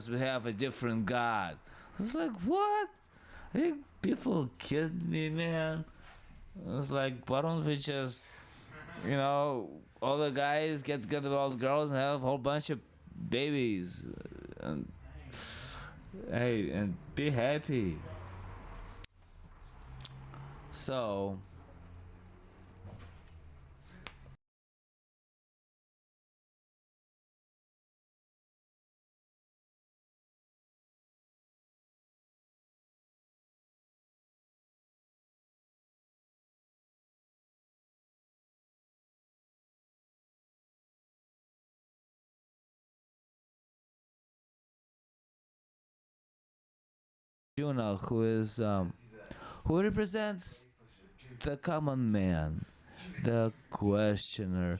we have a different God. It's like, what? Hey, people kidding me, man. It's like, why don't we just, all the guys get together with all the girls and have a whole bunch of babies, and hey, and be happy. So, Juno, who represents the common man, the questioner.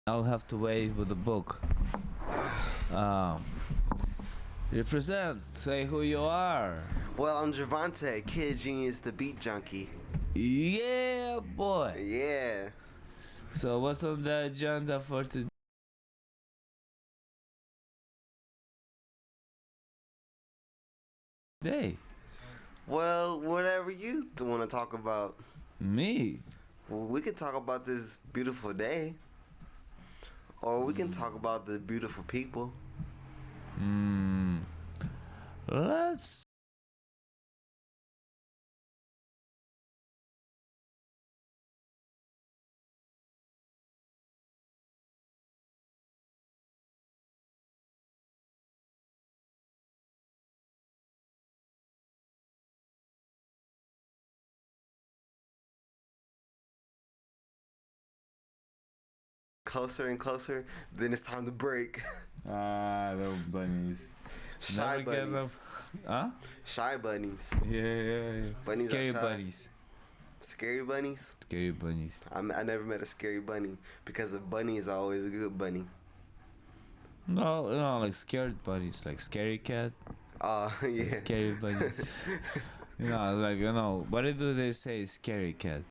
I'll have to wait with the book. Um, Represent, say who you are. Well, I'm Javante, Kid Genius, the Beat Junkie. Yeah, boy. Yeah. So what's on the agenda for today? Well, whatever you want to talk about. Me? Well, we can talk about this beautiful day. Or we can talk about the beautiful people. Let's. Closer and closer, then it's time to break. Little bunnies. Shy Never give bunnies. up. Huh? Shy bunnies. Yeah. Bunnies Scary are shy. bunnies. Scary bunnies? Scary bunnies. I never met a scary bunny because a bunny is always a good bunny. No, like scared bunnies, like scary cat. Yeah. Scary bunnies. What do they say? Scary cat.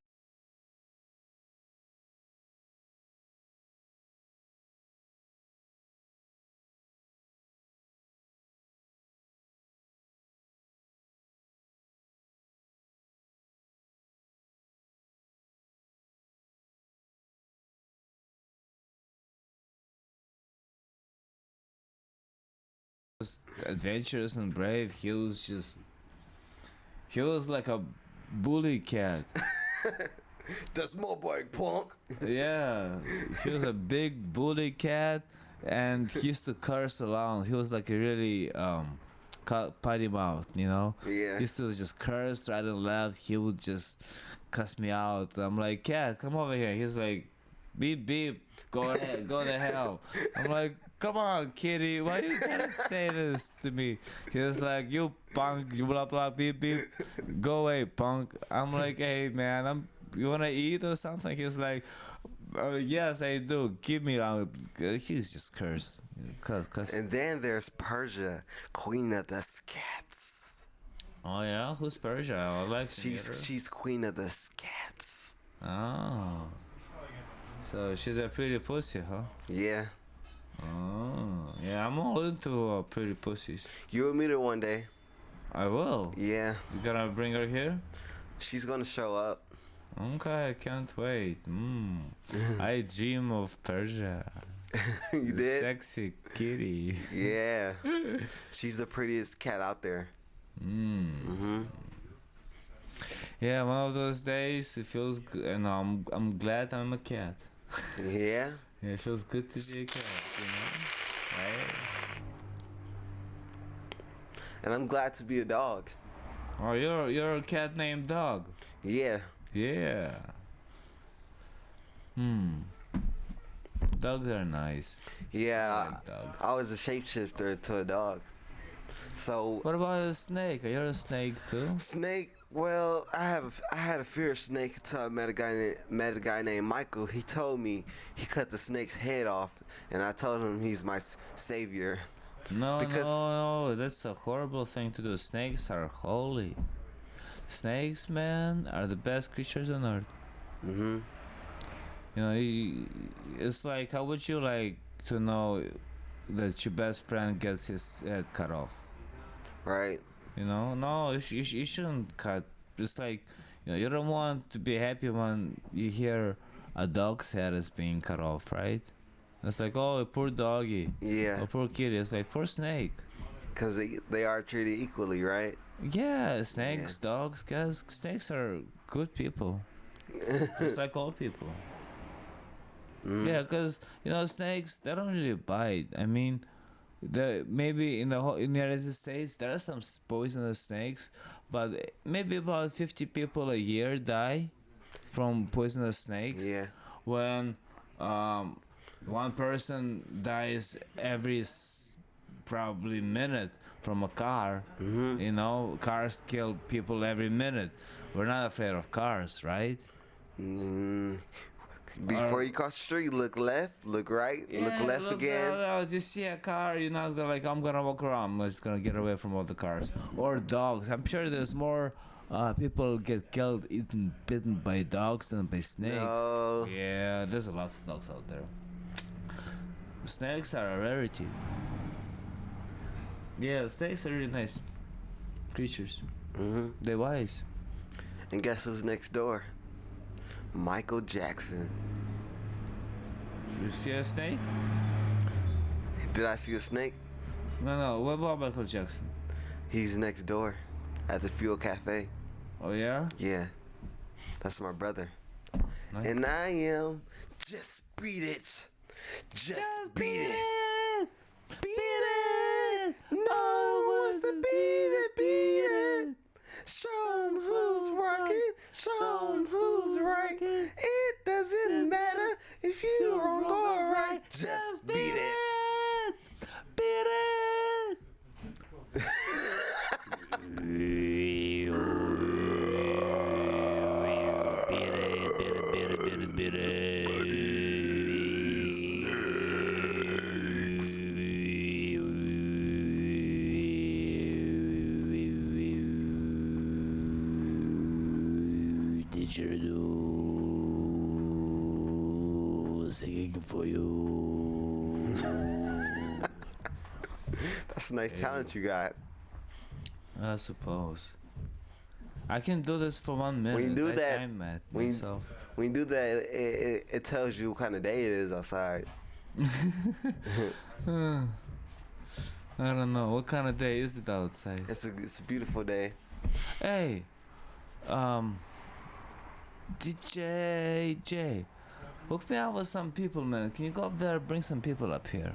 Adventurous and brave. He was like a bully cat. That's my bike, punk. Yeah, he was a big bully cat, and he used to curse around. He was like a really potty mouth, Yeah. He used to just curse right and left. He would just cuss me out. I'm like, cat, come over here. He's like, beep beep, go ahead, go to hell. I'm like, come on, kitty, why you gotta say this to me? He was like, you punk, blah blah, beep beep, go away, punk. I'm like, hey man, you wanna eat or something? He's like, yes, I do. Give me. He's just cursed. Cuss. And then there's Persia, queen of the scats. Oh yeah, who's Persia? I like to meet her. She's queen of the scats. Oh, so she's a pretty pussy, huh? Yeah. Oh, yeah. I'm all into pretty pussies. You'll meet her one day. I will. Yeah. You gonna bring her here? She's gonna show up. Okay, I can't wait. I dream of Persia. You did? Sexy kitty. Yeah. She's the prettiest cat out there. Yeah, one of those days it feels good, and I'm glad I'm a cat. Yeah. Yeah, it feels good to be a cat, Right? And I'm glad to be a dog. Oh, you're a cat named Dog. Yeah. Yeah. Dogs are nice. Yeah. I like dogs. I was a shapeshifter to a dog. So What about a snake? You're a snake too? snake, Well, I had a fear of snake until I met a guy named Michael. He told me he cut the snake's head off, and I told him he's my savior. No, Because no, that's a horrible thing to do. Snakes are holy. Snakes, man, are the best creatures on earth. mhm, You know, it's like, how would you like to know that your best friend gets his head cut off? right, You know, no, you shouldn't cut. It's like, you don't want to be happy when you hear a dog's head is being cut off, right? It's like, oh, poor doggy, yeah, oh, poor kitty. It's like, poor snake. because they are treated equally, right? Yeah, snakes, dogs, guys, snakes are good people, just like all people. Mhm. Yeah, because snakes, they don't really bite. I mean, maybe in the whole in the United States there are some poisonous snakes, but maybe about 50 people a year die from poisonous snakes. Yeah, When um, one person dies every probably minute from a car. mhm. Cars kill people every minute. We're not afraid of cars, right? Mm. Before you cross the street, look left, look right, look Yeah, left look, again. you see a car, you're not gonna like, I'm gonna walk around. I'm just gonna get away from all the cars. Or dogs. I'm sure there's more people get killed, bitten by dogs than by snakes. No. Yeah, there's a lot of dogs out there. Snakes are a rarity. Yeah, snakes are really nice creatures. Mhm. They're wise. And guess who's next door? Michael Jackson. You see a snake? Did I see a snake? No. What about Michael Jackson? He's next door at the Fuel Cafe. Oh yeah? Yeah, that's my brother. Nice. And I am just beat it. Just beat it. Beat it. No one wants to beat it. Beat it. Show 'em who's rocking. Show 'em who's right. It doesn't matter if you're wrong or right. Just beat it. Beat it! Singing for you. That's a nice talent you got. I suppose. I can do this for 1 minute. When you do I that- time that when you- myself. When you do that, it tells you what kind of day it is outside. I don't know. What kind of day is it outside? It's a beautiful day. Hey, DJ J, hook me up with some people, man. Can you go up there and bring some people up here?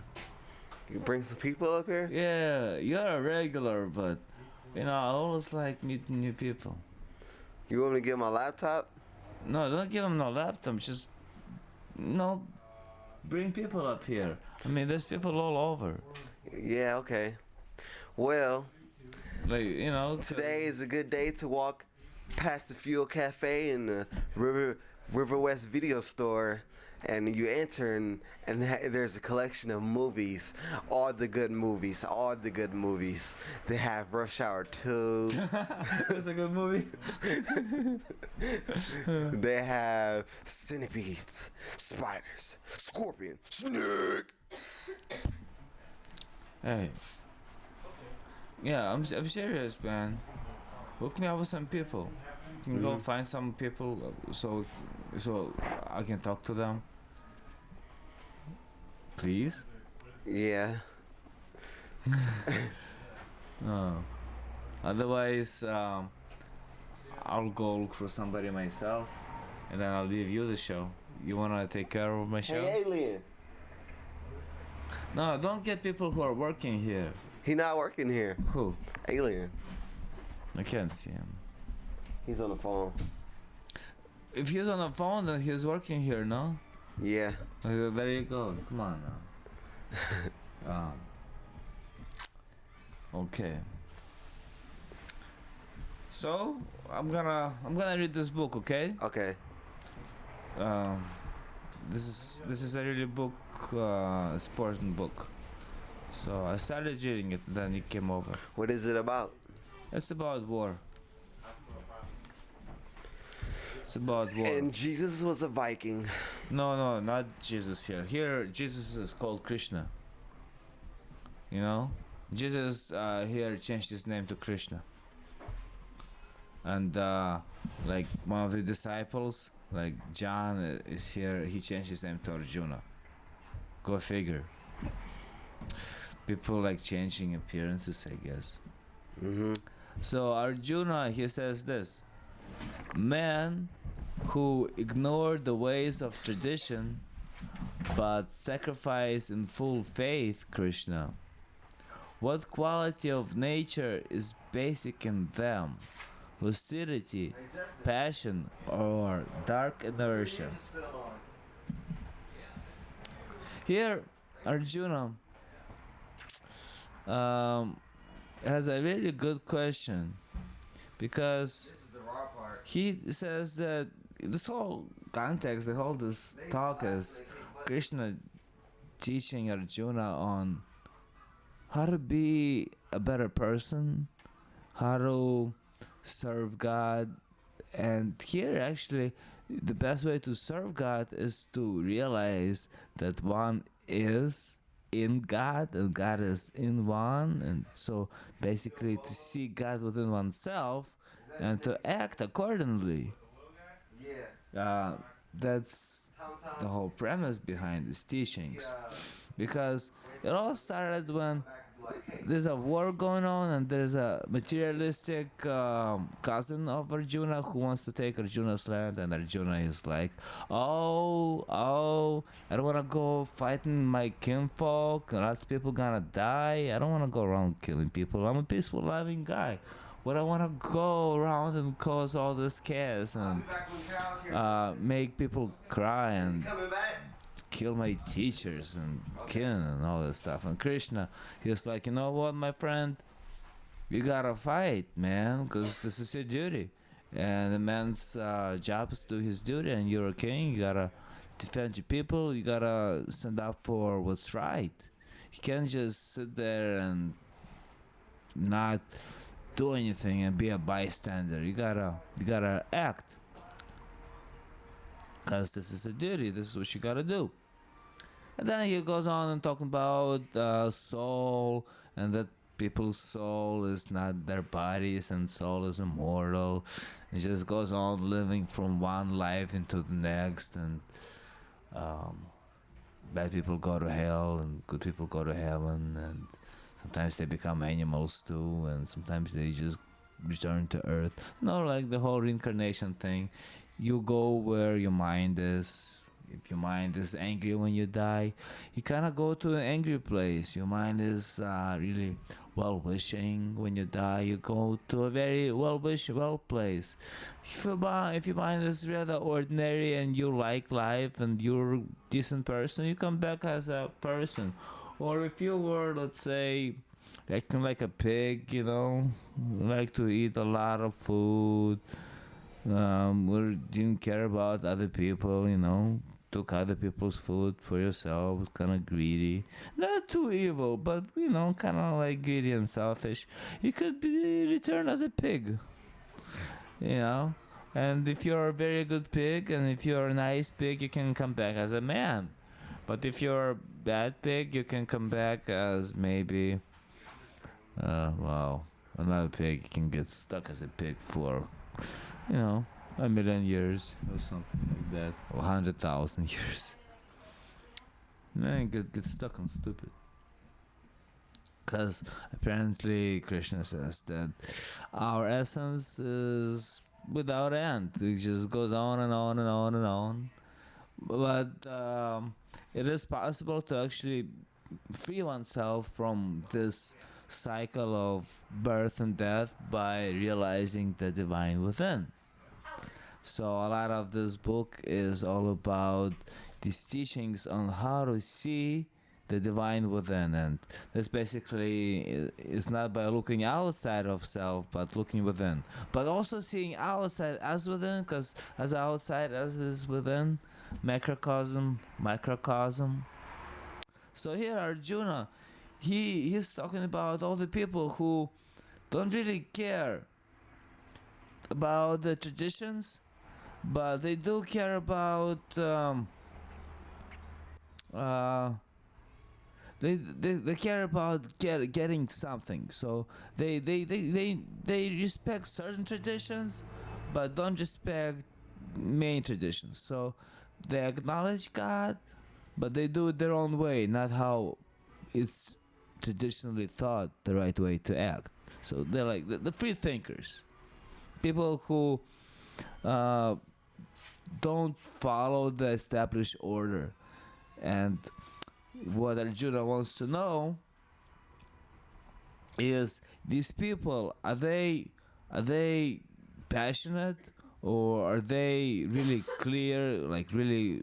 You bring some people up here? Yeah, you're a regular, but I always like meeting new people. You want me to get my laptop? No, don't give them no laptop. Just, bring people up here. I mean, there's people all over. Yeah, okay. Well, Like, today is a good day to walk past the Fuel Cafe in the River West Video Store, and you enter and there's a collection of movies, all the good movies. They have Rush Hour 2. That's a good movie. They have centipedes, spiders, scorpion, snake. Hey. Yeah, I'm serious, man. Hook me up with some people. Can you go find some people so I can talk to them? Please? Yeah. Otherwise, I'll go look for somebody myself, and then I'll leave you the show. You wanna take care of my show? Hey, alien. No, don't get people who are working here. He not working here. Who? Alien. I can't see him. He's on the phone. If he's on the phone, then he's working here, no? Yeah. There you go. Come on now. Okay. So I'm gonna read this book, okay? Okay. Um, this is a really book, important book. So I started reading it, then it came over. What is it about? It's about war. It's about war. And Jesus was a Viking. No, not Jesus here. Here, Jesus is called Krishna. You know, Jesus here changed his name to Krishna. And like one of the disciples, like John, is here. He changed his name to Arjuna. Go figure. People like changing appearances, I guess. Mm-hmm. So Arjuna, he says this: men who ignore the ways of tradition but sacrifice in full faith Krishna. What quality of nature is basic in them? Lucidity, passion, or dark inertia? Here, Arjuna um, has a really good question because he says that this whole context, the whole this talk is Krishna teaching Arjuna on how to be a better person, how to serve God, and here actually the best way to serve God is to realize that one is in God and God is in one, and so basically to see God within oneself and to act accordingly. That's the whole premise behind these teachings, because it all started when there's a war going on and there's a materialistic cousin of Arjuna who wants to take Arjuna's land, and Arjuna is like, oh, I don't want to go fighting my kinfolk, lots of people gonna die, I don't want to go around killing people, I'm a peaceful loving guy. What I want to go around and cause all this chaos and make people cry and kill my teachers and kin and all this stuff. And Krishna, he's like, you know what, my friend, you gotta fight, man, because this is your duty. And the man's job is to do his duty, and you're a king, you gotta defend your people, you gotta stand up for what's right. You can't just sit there and not do anything and be a bystander. You gotta act, because this is a duty, this is what you gotta do. And then he goes on and talking about soul, and that people's soul is not their bodies and soul is immortal. It just goes on living from one life into the next, and bad people go to hell and good people go to heaven, and sometimes they become animals too, and sometimes they just return to earth. Like the whole reincarnation thing. You go where your mind is. If your mind is angry when you die, you kind of go to an angry place. Your mind is really well-wishing when you die. You go to a very well place. If your mind is rather ordinary and you like life and you're a decent person, you come back as a person. Or if you were, let's say, acting like a pig, like to eat a lot of food, or didn't care about other people, took other people's food for yourself, kind of greedy. Not too evil, but, kind of like greedy and selfish. You could be returned as a pig, And if you're a very good pig and if you're a nice pig, you can come back as a man. But if you're a bad pig, you can come back as maybe, another pig. You can get stuck as a pig for, a million years or something like that, or 100,000 years. And then you get stuck on stupid. Because apparently Krishna says that our essence is without end. It just goes on and on and on and on. But it is possible to actually free oneself from this cycle of birth and death by realizing the divine within. So a lot of this book is all about these teachings on how to see the divine within, and this basically is not by looking outside of self but looking within, but also seeing outside as within, because as outside as is within, macrocosm, microcosm. So here Arjuna, he's talking about all the people who don't really care about the traditions, but they do care about uh, they care about getting something. So they respect certain traditions, but don't respect main traditions. So they acknowledge God, but they do it their own way, not how it's traditionally thought the right way to act. So they're like the free thinkers, people who uh, don't follow the established order. And what Arjuna wants to know is, these people, are they passionate, or are they really clear, like really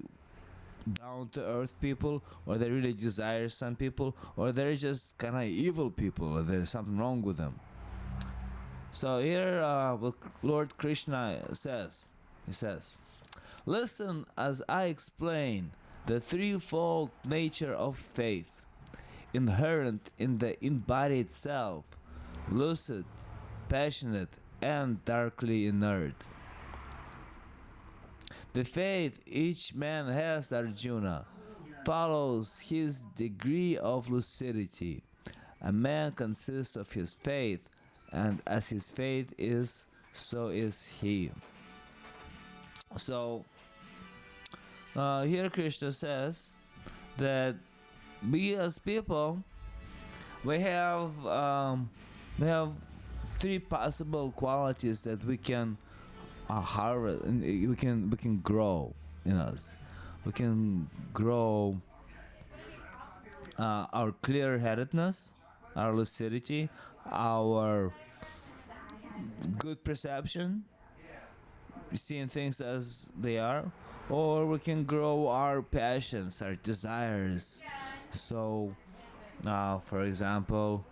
down to earth people, or they really desire some people, or they're just kind of evil people, or there's something wrong with them. So here what Lord Krishna says, he says, listen as I explain the threefold nature of faith, inherent in the embodied self, lucid, passionate, and darkly inert. The faith each man has, Arjuna, follows his degree of lucidity. A man consists of his faith, and as his faith is, so is he. So, here Krishna says that we as people, we have three possible qualities that we can harvest, and we can grow in us. We can grow our clear-headedness, our lucidity, our good perception, seeing things as they are, or we can grow our passions, our desires. So, for example,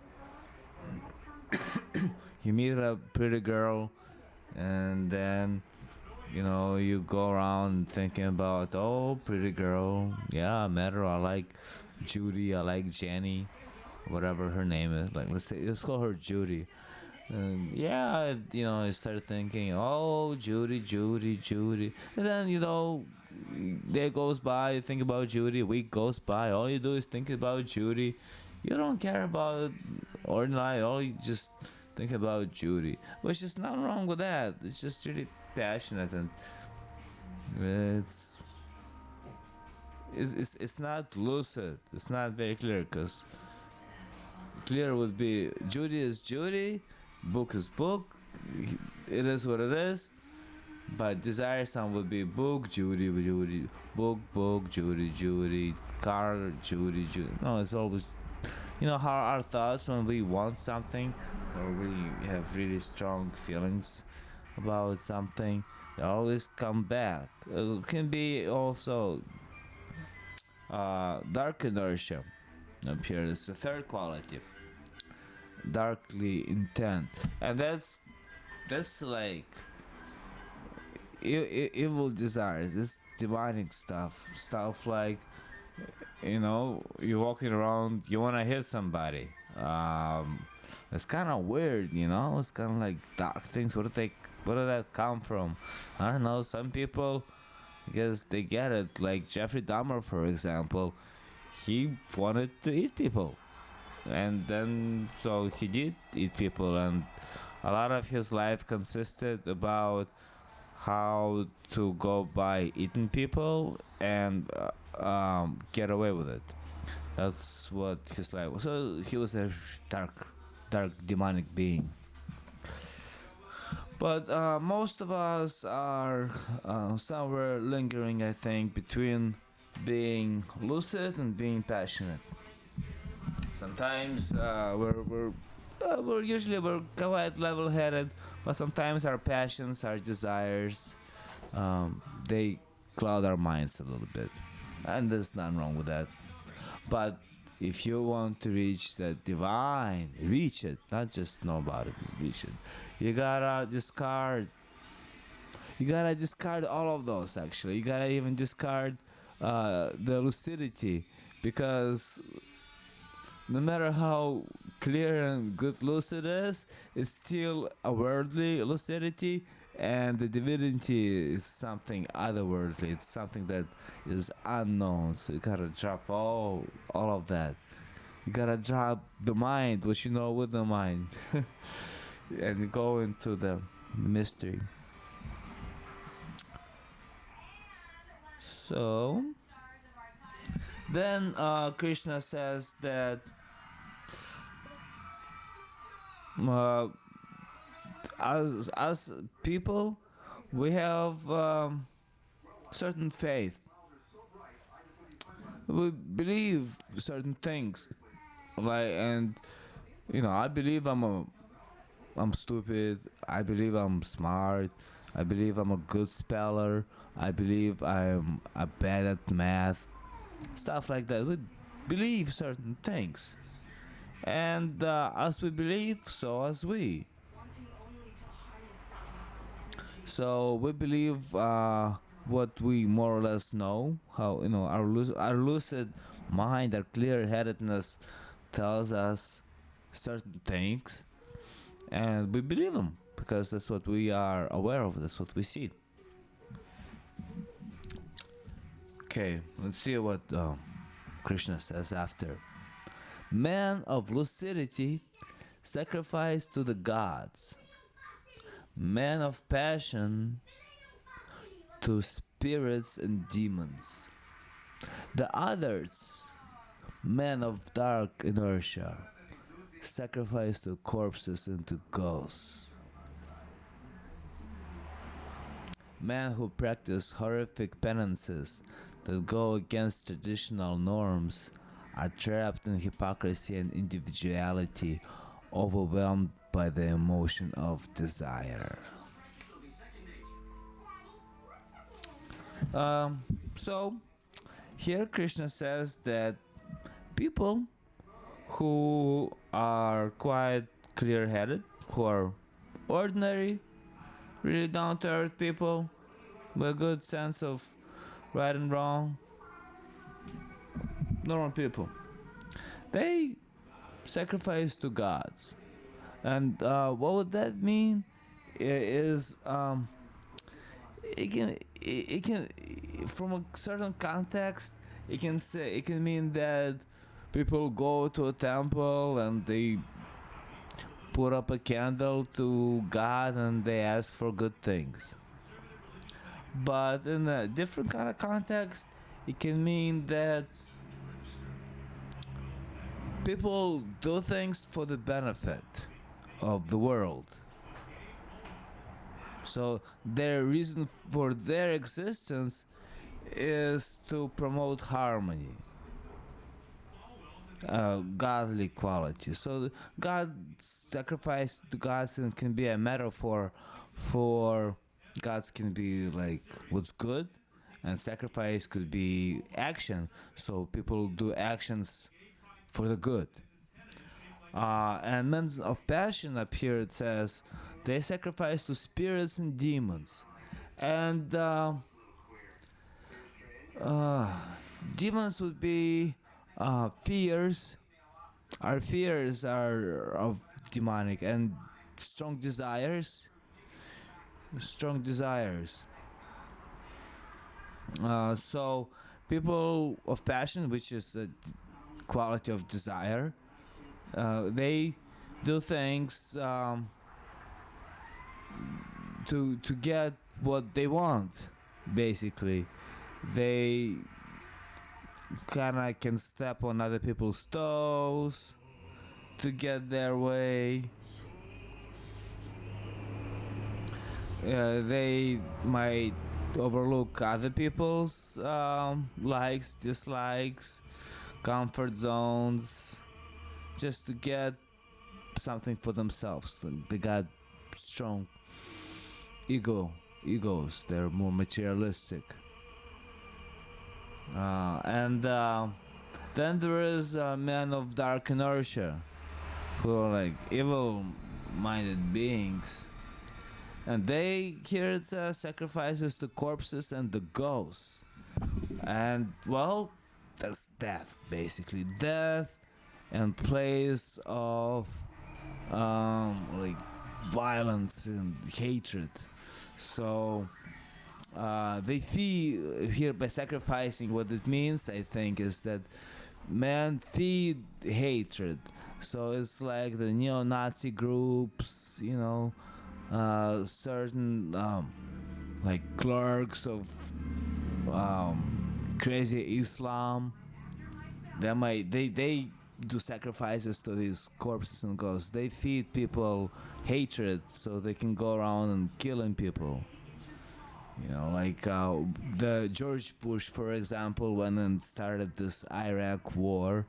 you meet a pretty girl, and then you go around thinking about, oh, pretty girl, yeah, I met her, I like Judy, I like Jenny, whatever her name is. Like, let's call her Judy. And yeah, I started thinking, oh, Judy, Judy, Judy. And then, day goes by, you think about Judy, a week goes by, all you do is think about Judy. You don't care about ordinary, all you just think about Judy. Which is nothing wrong with that. It's just really passionate, and it's not lucid. It's not very clear, because clear would be Judy is Judy, book is book, it is what it is. But desire sound would be book, Judy, Judy, book, Judy, Judy, car, Judy, Judy. No, it's always, how our thoughts when we want something, or we have really strong feelings about something, they always come back. It can be also dark inertia. Up here is the third quality, darkly intent, and that's like evil desires. It's demonic stuff like, you're walking around, you want to hit somebody. It's kind of weird, it's kind of like dark things. Where did that come from? I don't know. Some people, I guess they get it, like Jeffrey Dahmer, for example. He wanted to eat people, and then so he did eat people, and a lot of his life consisted about how to go by eating people and get away with it. That's what his life was. So he was a dark demonic being. But most of us are somewhere lingering, I think, between being lucid and being passionate. Sometimes we're quite level-headed, but sometimes our passions, our desires, they cloud our minds a little bit, and there's nothing wrong with that. But if you want to reach the divine, reach it, not just know about it, reach it. You gotta discard. You gotta discard all of those. Actually, you gotta even discard the lucidity, because no matter how clear and good lucid is, it's still a worldly lucidity, and the divinity is something otherworldly. It's something that is unknown. So you gotta drop all of that. You gotta drop the mind, what you know with the mind, and go into the mystery. So then Krishna says that uh, as people, we have certain faith. We believe certain things, like, and I believe I'm stupid. I believe I'm smart. I believe I'm a good speller. I believe I'm bad at math. Stuff like that. We believe certain things, and as we believe, so as we. So we believe what we more or less know. How our lucid mind, our clear-headedness tells us certain things, and we believe them because that's what we are aware of. That's what we see. Okay, let's see what Krishna says after. Man of lucidity, sacrifice to the gods. Man of passion, to spirits and demons. The others, men of dark inertia, sacrifice to corpses and to ghosts. Men who practice horrific penances that go against traditional norms are trapped in hypocrisy and individuality, overwhelmed by the emotion of desire. So, here Krishna says that people who are quite clear headed, who are ordinary, really down to earth people with a good sense of right and wrong, normal people, they sacrifice to gods. And what would that mean? Is it can from a certain context, it can mean that people go to a temple and they put up a candle to God and they ask for good things. But in a different kind of context, it can mean that people do things for the benefit of the world. So their reason for their existence is to promote harmony, godly quality. So God sacrifice to gods can be a metaphor for gods can be like what's good, and sacrifice could be action. So people do actions for the good. And men of passion up here it says they sacrifice to spirits and demons, and demons would be fears. Our fears are of demonic, and strong desires. Strong desires. So people of passion, which is a quality of desire, they do things to get what they want. Basically, they kind of can step on other people's toes to get their way. They might overlook other people's likes, dislikes, comfort zones, just to get something for themselves. They got strong egos. They're more materialistic, and Then there is men of dark inertia, who are like evil-minded beings, and they here it says sacrifices to corpses and the ghosts, and well, that's death basically, death and place of like violence and hatred. So they feed here by sacrificing. What it means, I think, is that man feed hatred. So it's like the neo-Nazi groups, certain like clerks of crazy Islam. They do sacrifices to these corpses and ghosts. They feed people hatred so they can go around and killing people. Like the George Bush, for example, went and started this Iraq war.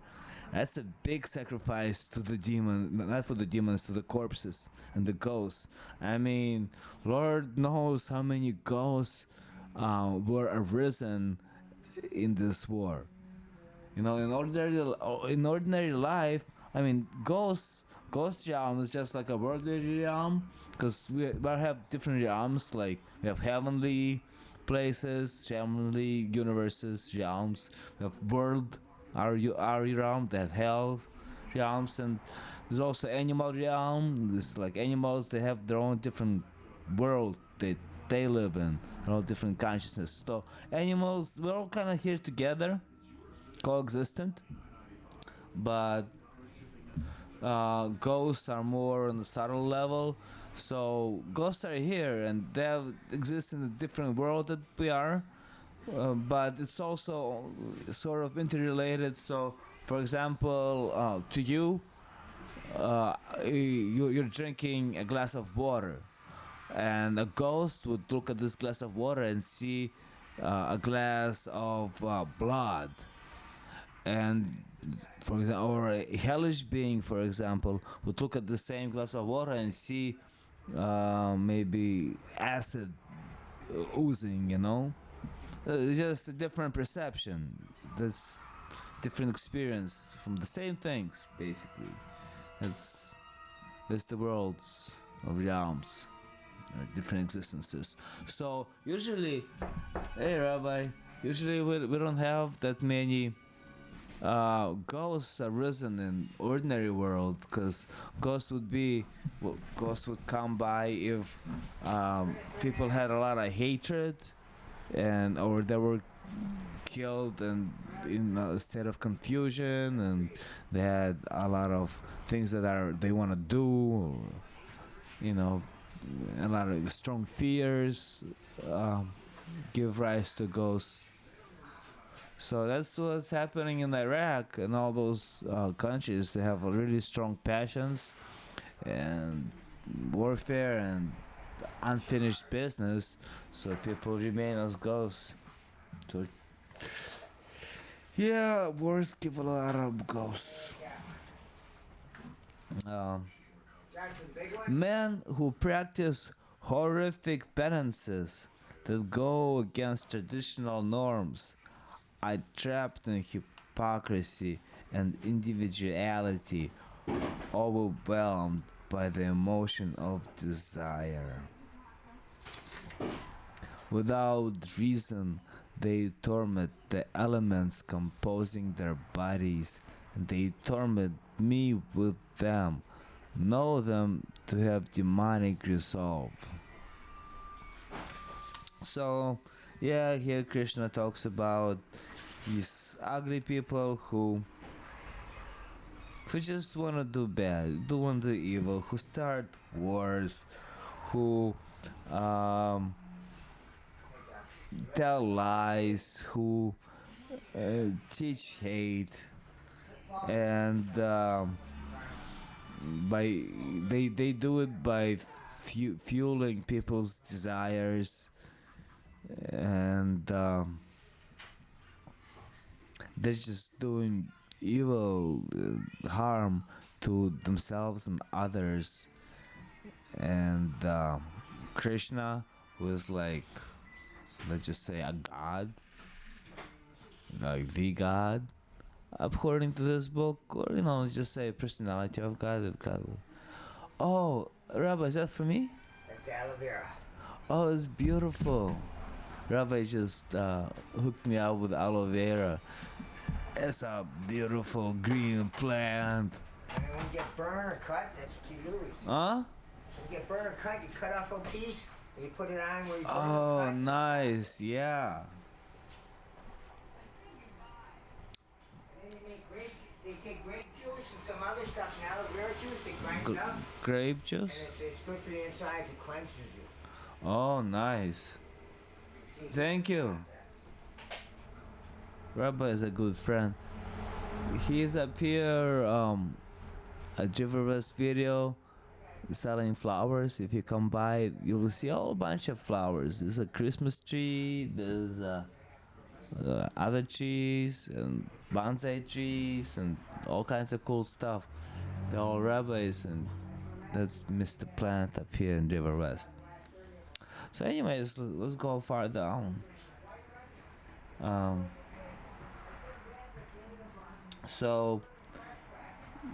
That's a big sacrifice to the demon, not for the demons, to the corpses and the ghosts. I mean, Lord knows how many ghosts were arisen in this war. In ordinary life, I mean, ghost realm is just like a worldly realm, because we have different realms. Like we have heavenly places, heavenly universes, realms. We have world, our realm, that hell realms, and there's also animal realm. This like animals, they have their own different world that they live in, their own different consciousness. So animals, we're all kind of here together, coexistent, but ghosts are more on the subtle level. So ghosts are here and they exist in a different world that we are, but it's also sort of interrelated. So, for example, to you, you're drinking a glass of water, and a ghost would look at this glass of water and see a glass of blood. And for example, or a hellish being, for example, would look at the same glass of water and see maybe acid oozing. It's just a different perception. That's different experience from the same things, basically. That's the worlds of realms, different existences. So usually, hey Rabbi, usually we don't have that many ghosts arisen in ordinary world, because ghosts would come by if people had a lot of hatred, and or they were killed and in a state of confusion, and they had a lot of things that they want to do, or, a lot of strong fears give rise to ghosts. So that's what's happening in Iraq and all those countries. They have a really strong passions and warfare and unfinished business. So people remain as ghosts. So yeah, wars give a lot of ghosts. Men who practice horrific penances that go against traditional norms are trapped in hypocrisy and individuality, overwhelmed by the emotion of desire. Without reason, they torment the elements composing their bodies, and they torment me with them. Know them to have demonic resolve. So, yeah, here Krishna talks about these ugly people who just want to do bad, do want to do evil, who start wars, who tell lies, who teach hate, and by they do it by fueling people's desires, and they're just doing evil harm to themselves and others. And Krishna was like, let's just say, a god, like the god, according to this book, or just say personality of God. Of God. Oh, Rabbi, is that for me? That's the aloe vera. Oh, it's beautiful. Rabbi just hooked me up with aloe vera. It's a beautiful green plant. And when you get burned or cut, that's what you lose. Huh? When you get burned or cut, you cut off a piece and you put it on where you put Oh, it. nice. Yeah. And then they take grape juice and some other stuff, and aloe vera juice, they grind Gr- it up. grape And juice? it's good for your insides, it cleanses you. Oh, nice. See, Thank you. Rabbi is a good friend. He's up here at Riverwest video selling flowers. If you come by, you will see a whole bunch of flowers. There's a Christmas tree, there's other trees and bonsai trees and all kinds of cool stuff. They're all rabbis, and that's Mr. Plant up here in Riverwest. So anyways, let's go far down. So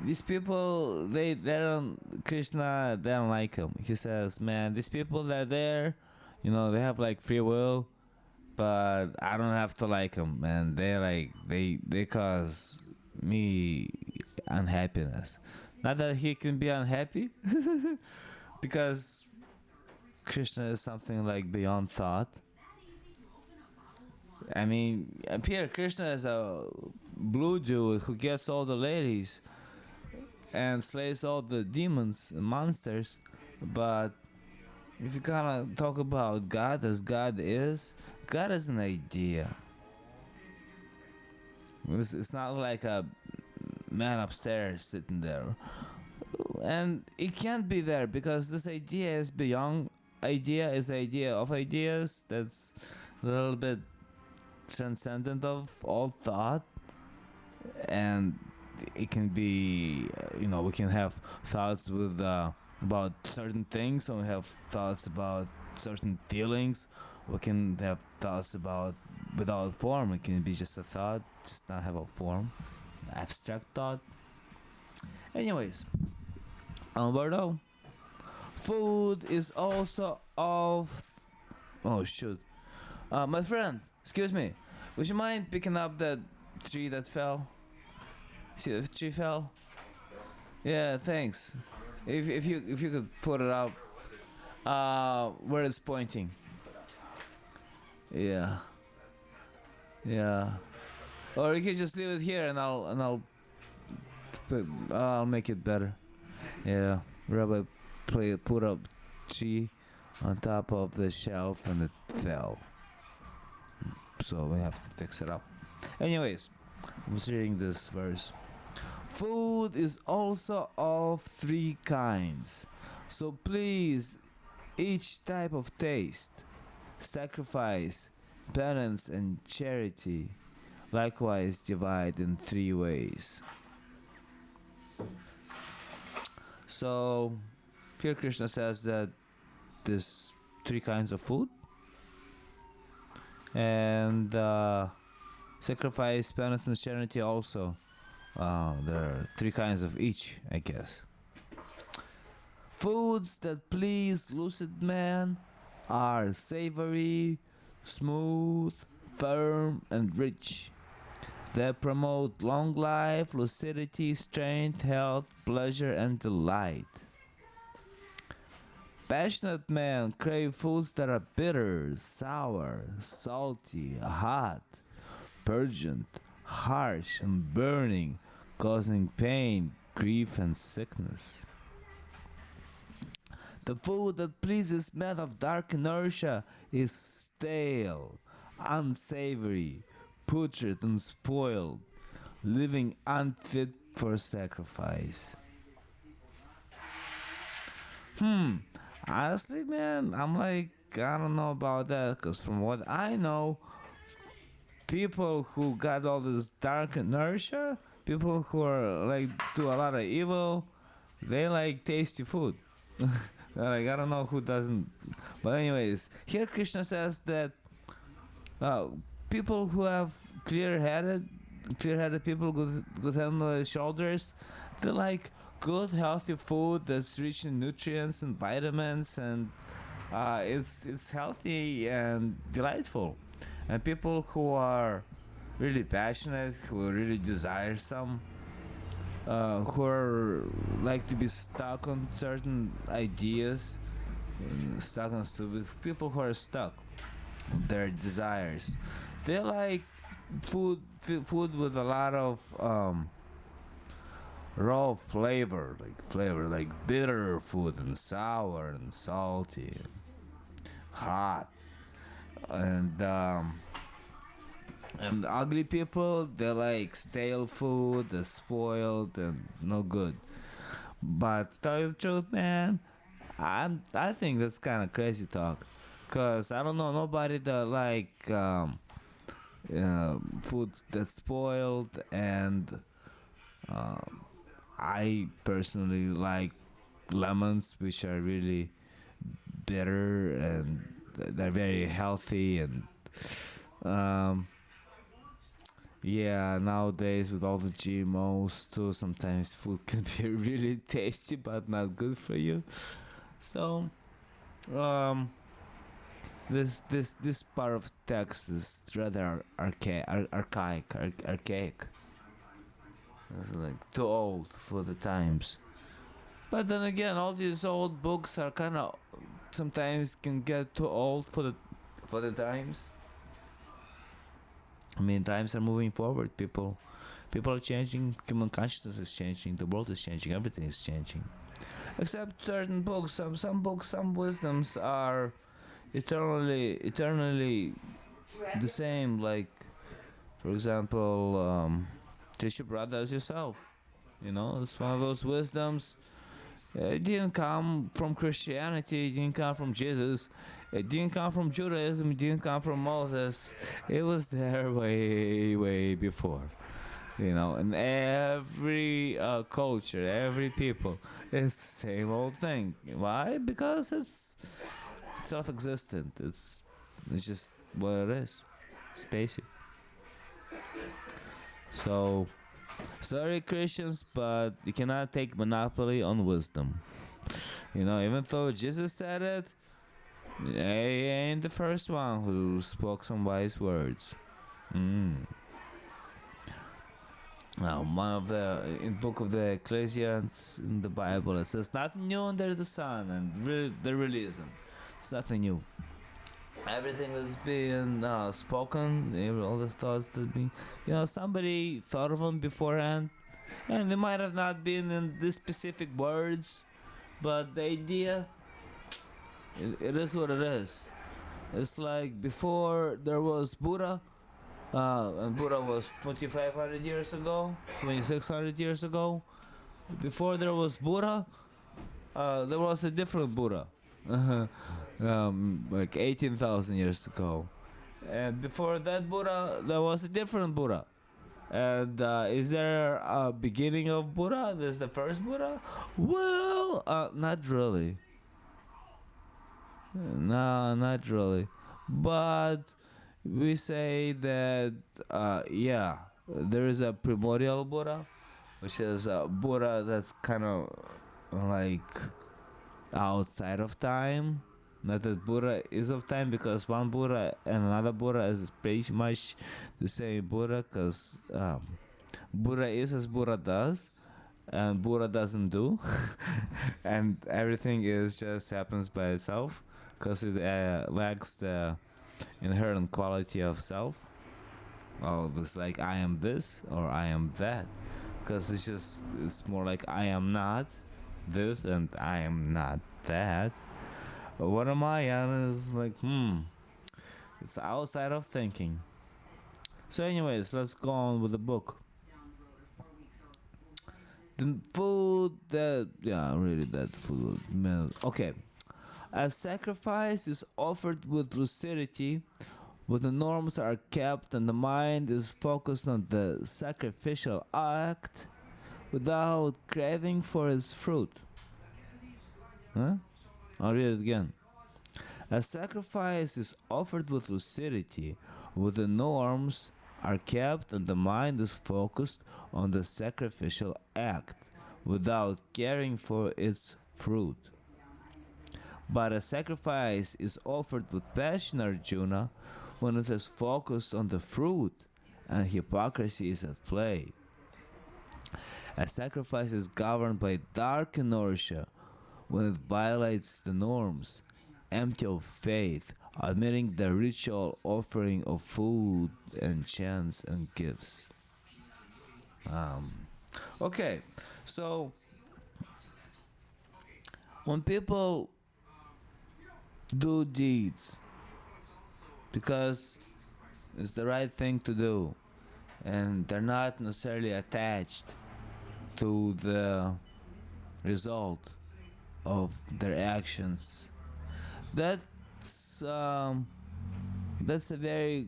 these people, they don't, Krishna, they don't like him. He says, man, these people that are there, they have like free will, but I don't have to like them, man. They cause me unhappiness. Not that he can be unhappy, because Krishna is something like beyond thought. I mean, Pierre Krishna is a blue dude who gets all the ladies and slays all the demons and monsters. But if you kind of talk about God as God is an idea. It's not like a man upstairs sitting there. And it can't be there because this idea is beyond idea, is idea of ideas. That's a little bit transcendent of all thought, and it can be we can have thoughts with about certain things, or we have thoughts about certain feelings. We can have thoughts about without form. It can be just a thought, just not have a form, abstract thought. Anyways, Alberto, food is also of oh shoot my friend, excuse me, would you mind picking up that tree that fell? See, the tree fell? Yeah, thanks. If you could put it up where it's pointing. Yeah. Yeah. Or you could just leave it here and I'll make it better. Yeah. Rabbi put up tree on top of the shelf and it fell. So we have to fix it up. Anyways, I'm just reading this verse. Food is also of three kinds. So please, each type of taste, sacrifice, penance, and charity, likewise divide in three ways. So, here Krishna says that there's three kinds of food, and sacrifice, penance, and charity also. There are three kinds of each, I guess. Foods that please lucid man are savory, smooth, firm, and rich. They promote long life, lucidity, strength, health, pleasure, and delight. Passionate men crave foods that are bitter, sour, salty, hot, pungent, harsh, and burning, causing pain, grief, and sickness. The food that pleases men of dark inertia is stale, unsavory, putrid, and spoiled, living unfit for sacrifice. Honestly, man, I'm like, I don't know about that, because from what I know, people who got all this dark inertia, people who are like do a lot of evil, they like tasty food. Like, I don't know who doesn't. But anyways, here Krishna says that people who have clear-headed, clear-headed people, good head on their shoulders. They like good, healthy food that's rich in nutrients and vitamins, and it's healthy and delightful. And people who are really passionate, who really desire some, who are like to be stuck on certain ideas, stuck on stupid people who are stuck on their desires. They like food with a lot of raw flavor, like bitter food and sour and salty, and hot, and ugly people, they like stale food that's spoiled and no good. But to tell you the truth, man, I think that's kind of crazy talk, cause I don't know nobody that like food that's spoiled, and um, I personally like lemons, which are really bitter and they're very healthy, and um, yeah, nowadays with all the GMOs too, sometimes food can be really tasty but not good for you. So, um, this part of text is rather archaic. It's like too old for the times. But then again, all these old books are kind of sometimes can get too old for the times. I mean, times are moving forward. People are changing. Human consciousness is changing. The world is changing. Everything is changing. Except certain books. Some books, some wisdoms are eternally the same. Like, for example, treat your brother as yourself. You know, it's one of those wisdoms. It didn't come from Christianity. It didn't come from Jesus. It didn't come from Judaism. It didn't come from Moses. It was there way before. You know, in every culture, every people, it's the same old thing. Why? Because it's self-existent. It's just what it is. It's basic. So, sorry Christians, but you cannot take monopoly on wisdom. You know, even though Jesus said it, he ain't the first one who spoke some wise words. Mm. Now, one of the in book of the Ecclesiastes in the Bible, it says nothing new under the sun, and really, there really isn't. It's nothing new. Everything that's being spoken, all the thoughts that be, somebody thought of them beforehand, and they might have not been in these specific words, but the idea, it is what it is. It's like before there was Buddha, and Buddha was 2,500 years ago, 2,600 years ago. Before there was Buddha, there was a different Buddha, like 18,000 years ago. And before that Buddha, there was a different Buddha. And is there a beginning of Buddha? There's the first Buddha? Well, not really. No, not really. But we say that, yeah, there is a primordial Buddha, which is a Buddha that's kind of like outside of time. Not that Buddha is of time, because one Buddha and another Buddha is pretty much the same Buddha, because Buddha is as Buddha does, and Buddha doesn't do, and everything is just happens by itself, because it lacks the inherent quality of self. Oh, it's like I am this or I am that, because it's more like I am not this and I am not that. But what am I? And it's like, it's outside of thinking. So, anyways, let's go on with the book. The food that, yeah, really, that food. Okay. A sacrifice is offered with lucidity, when the norms are kept and the mind is focused on the sacrificial act without craving for its fruit. Huh? I'll read it again. A sacrifice is offered with lucidity, with the norms are kept and the mind is focused on the sacrificial act without caring for its fruit. But a sacrifice is offered with passion, Arjuna, when it is focused on the fruit and hypocrisy is at play. A sacrifice is governed by dark inertia when it violates the norms, empty of faith, admitting the ritual offering of food and chants and gifts. Um, okay, so when people do deeds because it's the right thing to do and they're not necessarily attached to the result of their actions, that's that's a very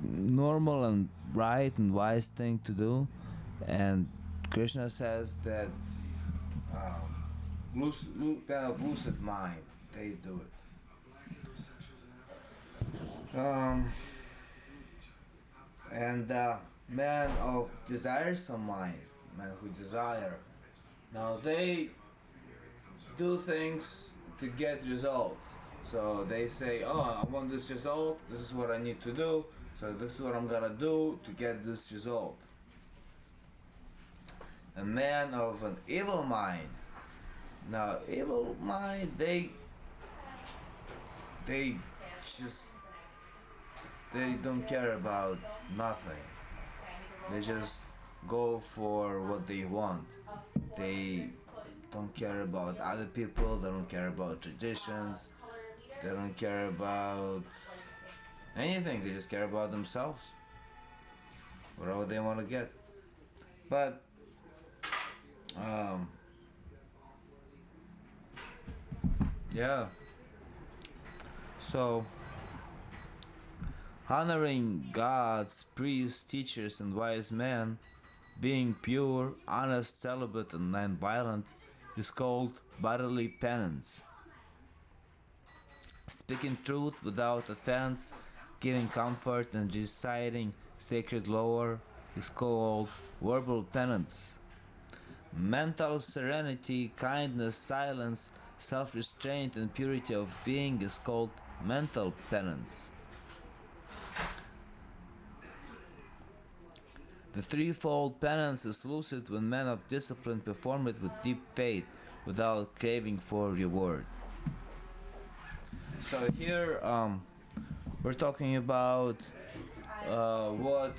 normal and right and wise thing to do. And Krishna says that kind of lucid mind, they do it. And man of desiresome mind, man who desire, now they do things to get results. So they say, oh, I want this result, this is what I need to do, so this is what I'm gonna do to get this result. A man of an evil mind, now evil mind, they just, they don't care about nothing. They just go for what they want. They don't care about other people, they don't care about traditions, they don't care about anything, they just care about themselves. Whatever they want to get. But yeah. So honoring gods, priests, teachers, and wise men, being pure, honest, celibate, and non-violent, is called bodily penance. Speaking truth without offense, giving comfort, and reciting sacred lore is called verbal penance. Mental serenity, kindness, silence, self-restraint, and purity of being is called mental penance. The threefold penance is lucid when men of discipline perform it with deep faith without craving for reward. So here we're talking about what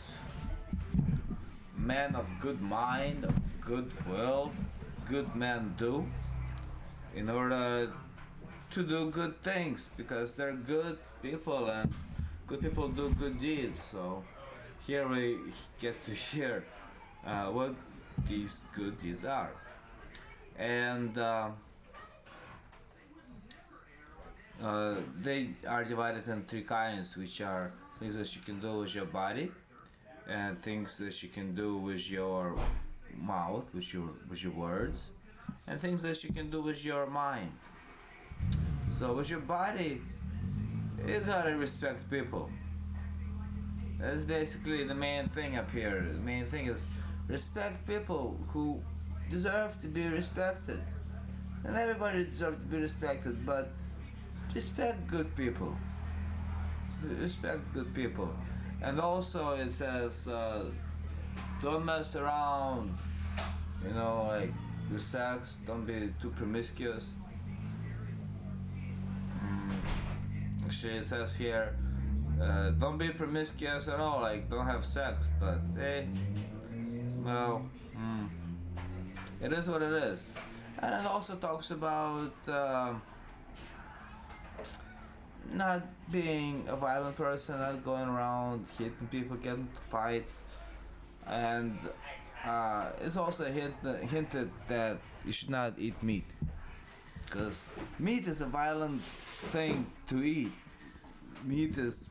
men of good mind, of good will, good men do in order to do good things, because they're good people and good people do good deeds. So here we get to hear what these good deeds are. And they are divided in three kinds, which are things that you can do with your body, and things that you can do with your mouth, with your words, and things that you can do with your mind. So with your body, you gotta respect people. That's basically the main thing up here. The main thing is respect people who deserve to be respected. And everybody deserves to be respected, but respect good people. Respect good people. And also it says, don't mess around, like with sex, don't be too promiscuous. Actually it says here, don't be promiscuous at all, like don't have sex, but well, it is what it is. And it also talks about not being a violent person, not going around hitting people, getting into fights, and it's also hinted that you should not eat meat, because meat is a violent thing to eat. Meat is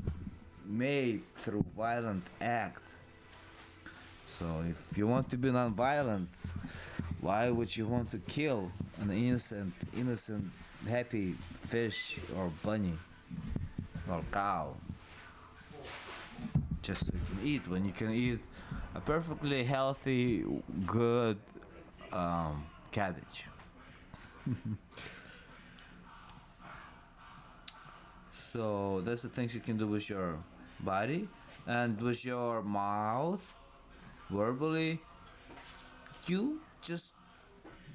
made through violent act. So if you want to be non-violent, why would you want to kill an innocent, happy fish or bunny or cow just so you can eat, when you can eat a perfectly healthy, good cabbage. So that's the things you can do with your body and with your mouth, verbally. You just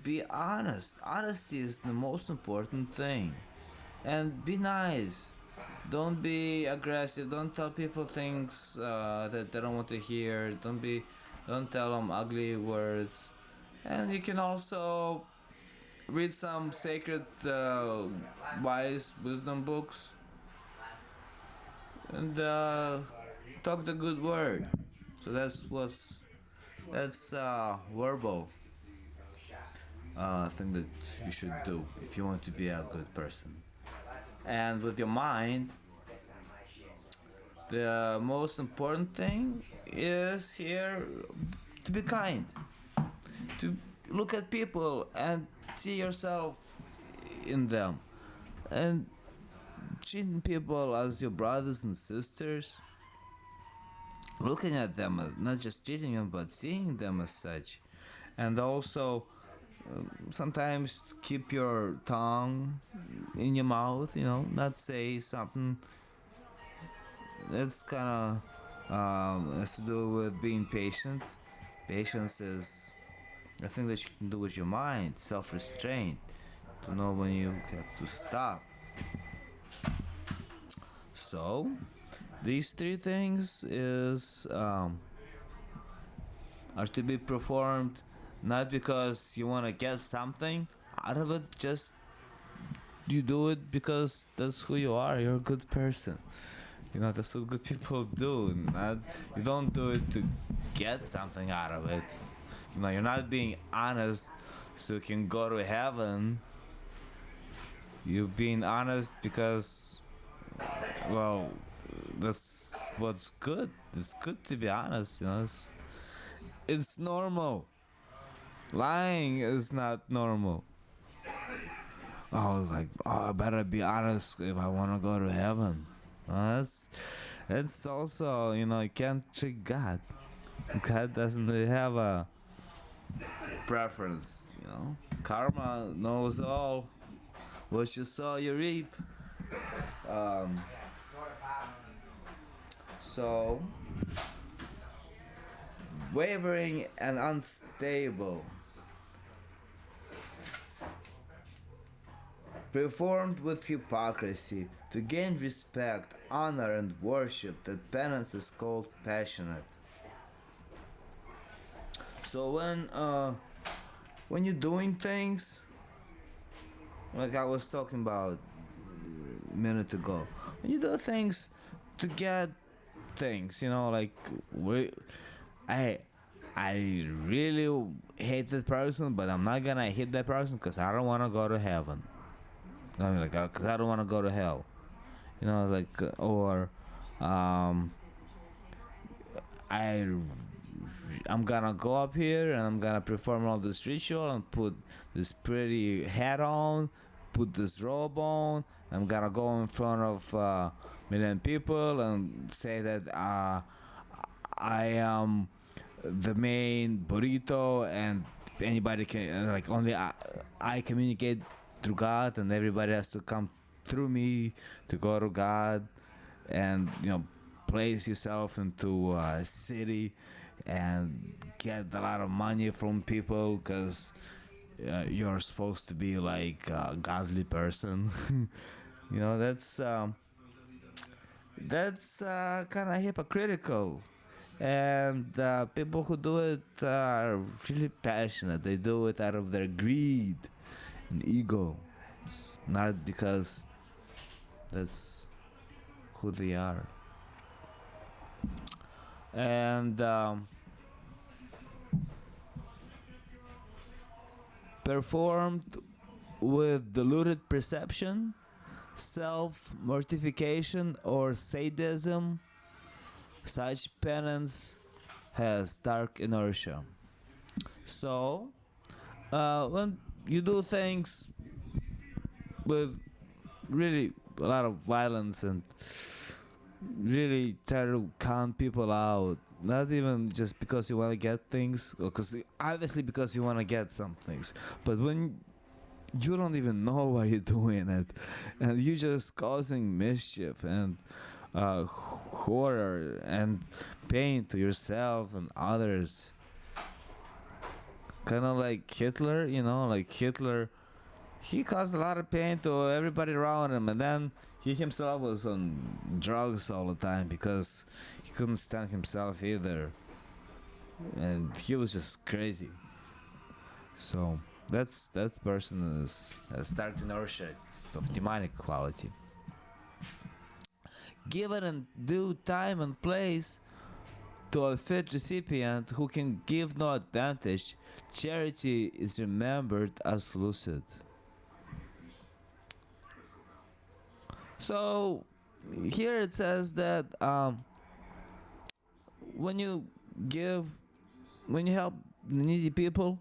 be honest. Honesty is the most important thing. And be nice. Don't be aggressive. Don't tell people things that they don't want to hear. Don't tell them ugly words. And you can also read some sacred, wise wisdom books and talk the good word. So that's verbal thing that you should do if you want to be a good person. And with your mind, the most important thing is here to be kind, to look at people and see yourself in them, and treating people as your brothers and sisters, looking at them, not just treating them, but seeing them as such. And also, sometimes keep your tongue in your mouth, not say something that's kind of has to do with being patient. Patience is a thing that you can do with your mind, self restraint, to know when you have to stop. So, these three things are to be performed not because you want to get something out of it, just you do it because that's who you are. You're a good person. That's what good people do. Not You don't do it to get something out of it. You're not being honest so you can go to heaven. You're being honest because, well, that's what's good. It's good to be honest. It's normal. Lying is not normal. I better be honest if I want to go to heaven. That's also, you can't trick God. God doesn't really have a preference. Karma knows all. What you sow, you reap. Um, so, wavering and unstable. Performed with hypocrisy to gain respect, honor, and worship, that penance is called passionate. So when you're doing things like I was talking about a minute ago, when you do things to get things, like I I really hate that person, but I'm not gonna hate that person because I don't want to go to heaven. I mean, cause I don't want to go to hell. Or um, I I'm gonna go up here and I'm gonna perform all this ritual and put this pretty hat on, put this robe on. I'm gonna go in front of million people and say that I am the main burrito and anybody can only I communicate through God and everybody has to come through me to go to God and place yourself into a city and get a lot of money from people because you're supposed to be like a godly person. That's kind of hypocritical. And people who do it are really passionate. They do it out of their greed and ego, not because that's who they are. And performed with deluded perception, self mortification, or sadism, such penance has dark inertia. So, when you do things with really a lot of violence and really try to count people out. Not even just because you want to get things, because obviously because you want to get some things, but when you don't even know why you're doing it, and you're just causing mischief and horror and pain to yourself and others. Kind of like Hitler, like Hitler. He caused a lot of pain to everybody around him, and then he himself was on drugs all the time because he couldn't stand himself either, and he was just crazy. So that person has dark inertia of demonic quality. Given in due time and place to a fit recipient who can give no advantage, charity is remembered as lucid. So here it says that when you give, when you help needy people,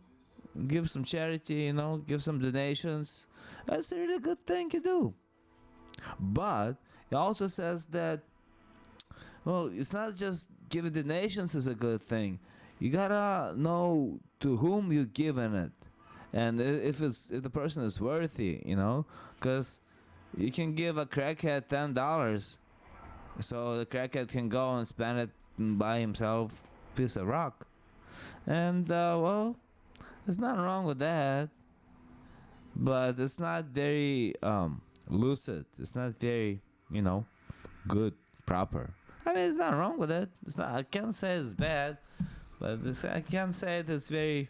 give some charity, give some donations. That's a really good thing to do. But it also says that, well, it's not just giving donations is a good thing. You gotta know to whom you're giving it, and if the person is worthy, because you can give a crackhead $10, so the crackhead can go and spend it and buy himself a piece of rock, and well, there's nothing wrong with that, but it's not very lucid. It's not very, good, proper. I mean, it's not wrong with it. It's not. I can't say it's bad, but I can't say that it's very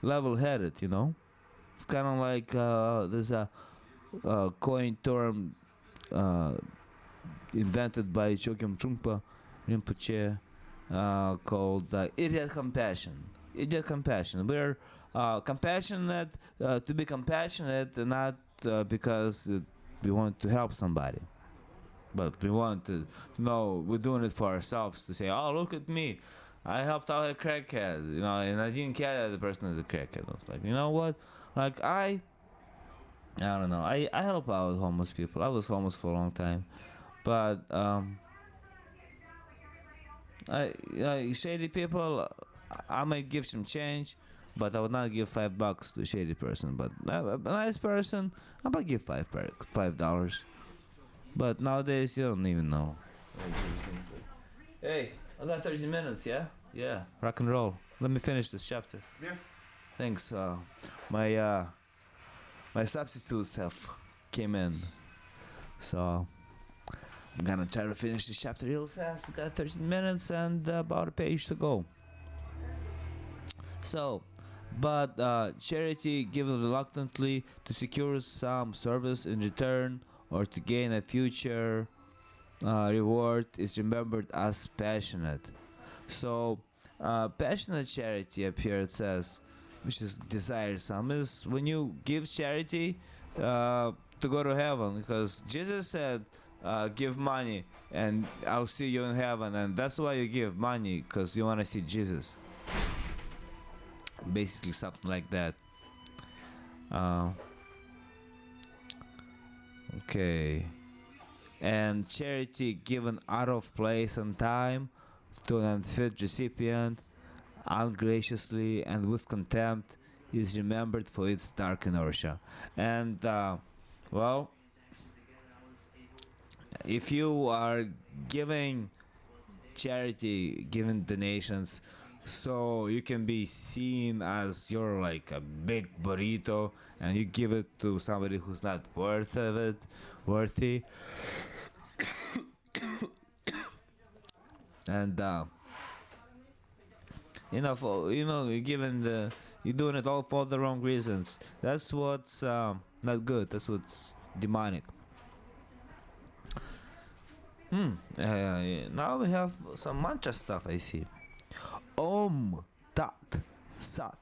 level-headed. It's kind of like there's a coin term uh, invented by Chogyam Trungpa Rinpoche called idiot compassion. Idiot compassion. We're compassionate to be compassionate, and not because we want to help somebody. But we want to know we're doing it for ourselves, to say, oh, look at me. I helped out a crackhead, and I didn't care that the person is a crackhead. I was like, you know what? Like, I don't know. I help out homeless people. I was homeless for a long time. But, shady people, I might give some change, but I would not give $5 to a shady person. But a nice person, I might give $5. But nowadays, you don't even know. Hey, I got 30 minutes, yeah? Yeah, rock and roll. Let me finish this chapter. Yeah. Thanks. My substitutes have came in, so I'm gonna try to finish this chapter real fast. I got 13 minutes and about a page to go. So, but charity given reluctantly to secure some service in return or to gain a future reward is remembered as passionate. So, passionate charity up here it says, which is desiresome, is when you give charity to go to heaven, because Jesus said, give money and I'll see you in heaven, and that's why you give money, because you want to see Jesus. Basically, something like that. Okay. And charity given out of place and time to an unfit recipient, ungraciously and with contempt, is remembered for its dark inertia. And, well, if you are giving charity, giving donations, so you can be seen as you're like a big burrito, and you give it to somebody who's not worthy, and you're you're doing it all for the wrong reasons. That's what's not good. That's what's demonic. Now we have some mantra stuff, I see. Om Tat Sat,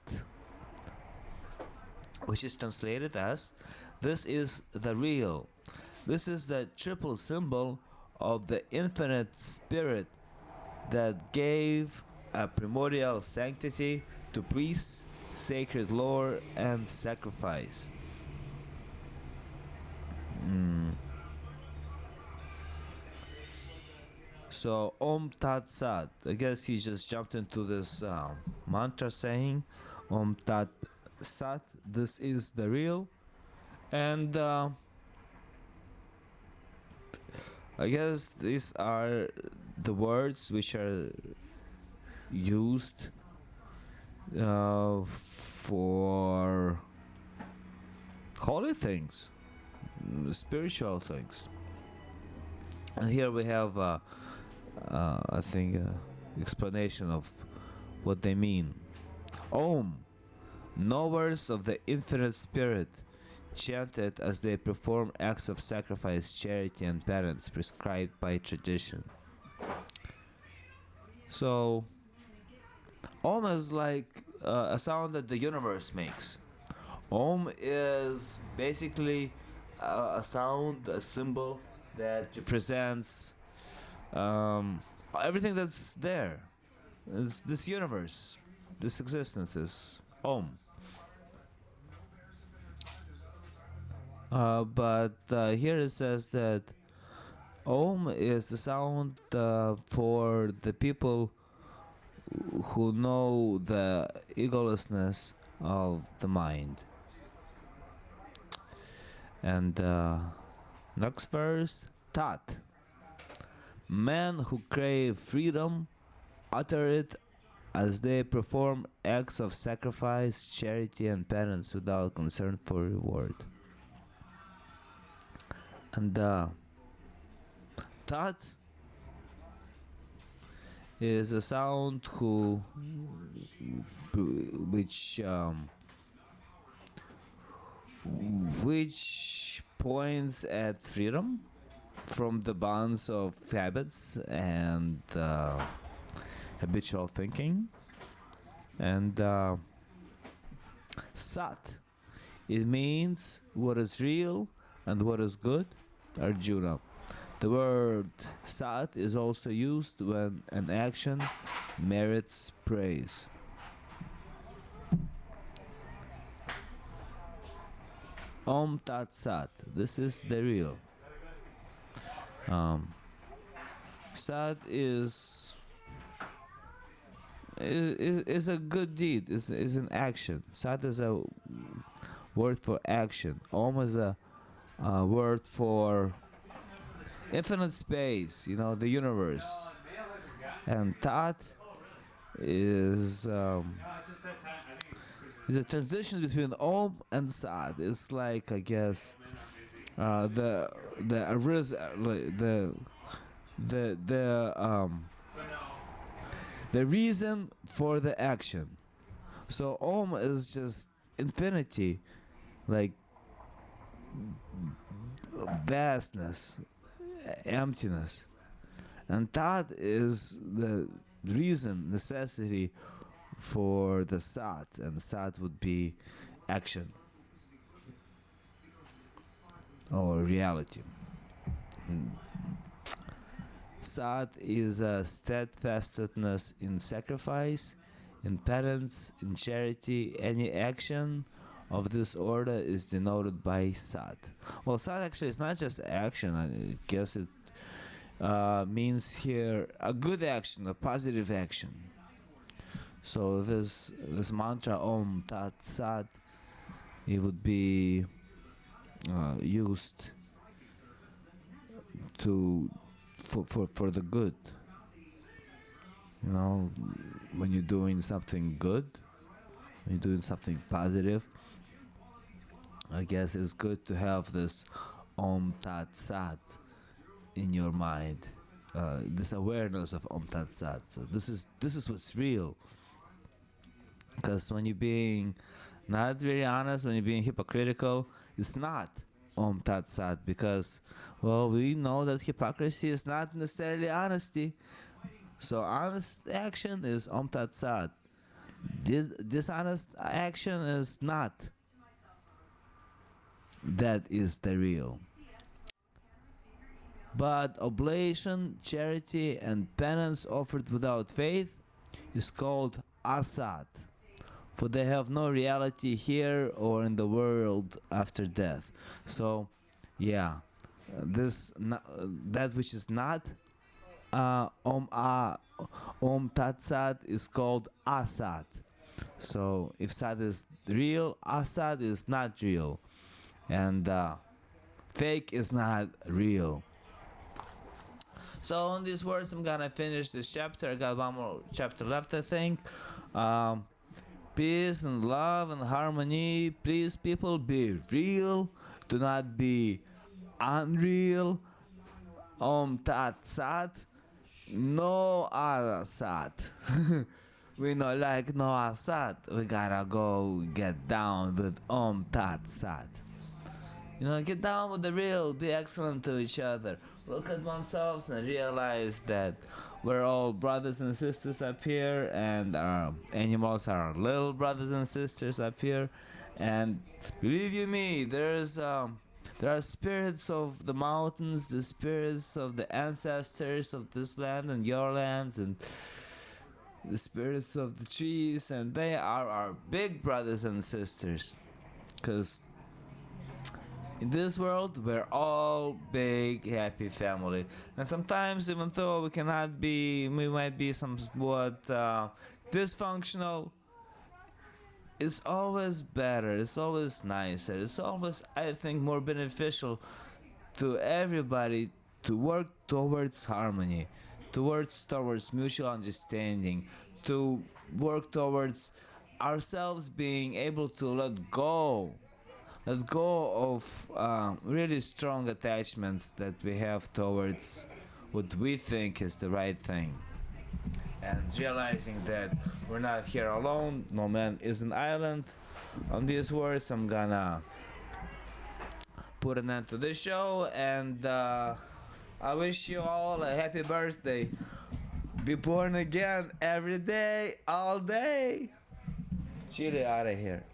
which is translated as, this is the real. This is the triple symbol of the infinite spirit that gave a primordial sanctity to priests, sacred lore, and sacrifice. So Om Tat Sat. I guess he just jumped into this mantra saying, Om Tat Sat. This is the real, and I guess these are the words which are used for holy things, spiritual things. And here we have, I think, explanation of what they mean. Om, knowers of the infinite spirit, chanted as they perform acts of sacrifice, charity, and penance prescribed by tradition. So, Om is like a sound that the universe makes. Om is basically a sound, a symbol that represents everything that's there. It's this universe, this existence is Om. But here it says that Om is the sound for the people who know the egolessness of the mind. And next verse, Tat. Men who crave freedom utter it as they perform acts of sacrifice, charity, and penance without concern for reward. And Tat is a sound which points at freedom from the bonds of habits and habitual thinking. And Sat, it means what is real and what is good. Arjuna. The word Sat is also used when an action merits praise. Om Tat Sat. This is the real. Sat is a good deed. Is an action. Sat is a word for action. Om is a word for infinite space. You know, the universe. And Tat is a transition between Om and Sat. It's like, I guess, the reason for the action. So Om is just infinity, like vastness, emptiness, and Tat is the reason, necessity for the Sat, and Sat would be action or reality. Sat is a steadfastness in sacrifice, in penance, in charity. Any action of this order is denoted by Sat. Well, Sat actually is not just action. I guess it means here a good action, a positive action. So this mantra Om Tat Sat, it would be used for the good. You know, when you're doing something good, when you're doing something positive, I guess it's good to have this Om Tat Sat in your mind, this awareness of Om Tat Sat. So this is what's real. Because when you're being not very honest, when you're being hypocritical, it's not Om Tat Sat, because, well, we know that hypocrisy is not necessarily honesty. So honest action is Om Tat Sat. Dishonest action is not. That is the real. But oblation, charity, and penance offered without faith is called Asat, for they have no reality here or in the world after death. So, yeah, that which is not Om Tat Sat is called Asat. So if Sat is real, Asat is not real, and fake is not real. So on these words, I'm gonna finish this chapter. I got one more chapter left, I think. Um, Peace and love and harmony. Please, people, be real. Do not be unreal. Om Tat Sat. No Assad. We not like no Assad. We gotta go get down with Om Tat Sat. You know, get down with the real. Be excellent to each other. Look at oneself and realize that we're all brothers and sisters up here, and our animals are our little brothers and sisters up here. And believe you me, there are spirits of the mountains, the spirits of the ancestors of this land and your lands, and the spirits of the trees, and they are our big brothers and sisters. Because in this world, we're all big, happy family. And sometimes, even though we might be somewhat dysfunctional, it's always better, it's always nicer, it's always, I think, more beneficial to everybody to work towards harmony, towards mutual understanding, to work towards ourselves being able to let go of really strong attachments that we have towards what we think is the right thing, and realizing that we're not here alone. No man is an island. On these words, I'm gonna put an end to this show, and I wish you all a happy birthday. Be born again every day, all day. Chile out of here.